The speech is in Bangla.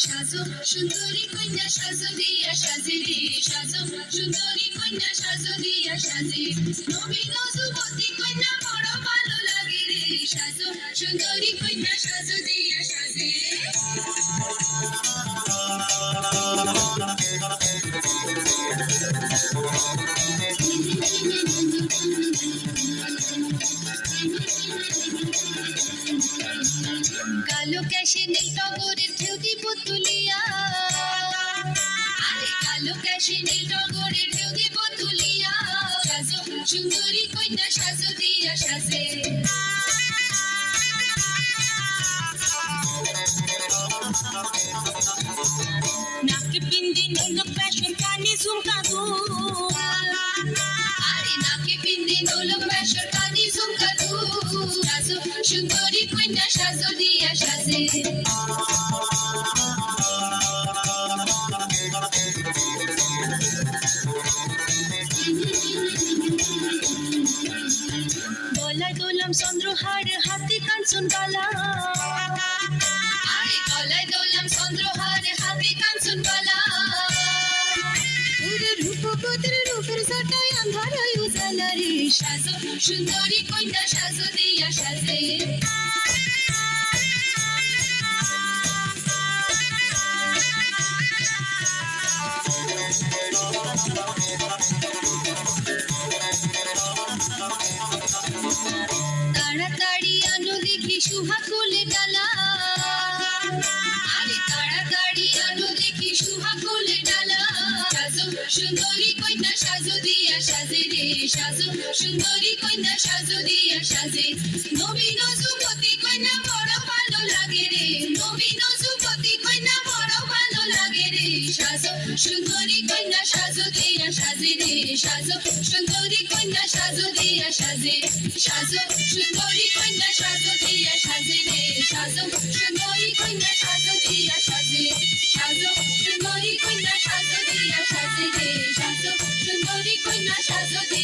সাজো সুন্দরী কন্যা সাজো দিয়া সাজে রে, সাজো সুন্দরী কন্যা সাজো দিয়া সাজে, নবীন যুবতী কন্যা বড় ভালো লাগে রে, সাজো সুন্দরী কন্যা সাজো দিয়া সাজে। কালো ক্যাশে নীল টগরের ঢেউ দিব তুলিয়া, আরে কালো ক্যাশে নীল টগরের ঢেউ দিব তুলিয়া, সাজো সুন্দরী কন্যা সাজো দিয়া সাজে। নাকে পিন্দি নোলক ফ্যাশন কানে ঝুমকা দুল, আরে নাকে পিন্দি নোলক ফ্যাশন কানে ঝুমকা দুল, সাজো সুন্দরী কন্যা সাজো দিয়া সাজে। গলায় দোলাম চন্দ্রহার হাতে কাঞ্চন বালা, আরে গলায় দোলাম চন্দ্রহার হাতে কাঞ্চন বালা, ওরে রূপবতীর রূপের জটায় আন্ধারায় উজালা রে, সাজো সুন্দরী কন্যা সাজো দিয়া সাজে। তাড়াতাড়ি আনো দেখি সুহাগ কোলে ডালা, আরে তাড়াতাড়ি আনো দেখি সুহাগ কোলে ডালা, সাজো সুন্দরী কন্যা সাজো দিয়া সাজে রে, সাজো সুন্দরী কন্যা সাজো দিয়া সাজে, নবীন যুবতী কন্যা বড় ভালো লাগে রে, নবীন যুবতী কন্যা বড় ভালো লাগে রে, সাজো সুন্দরী কন্যা সাজো দিয়া সাজে রে, সাজো সুন্দরী কন্যা সাজো দিয়া সাজে, সাজো সুন্দরী কন্যা সাজো দিয়া সাজে রে, সাজো সুন্দরী কন্যা সাজো দিয়া সাজে, সাজো সুন্দরী কন্যা সাজো দিয়া সাজে রে, সাজো সুন্দরী কন্যা সাজো দিয়া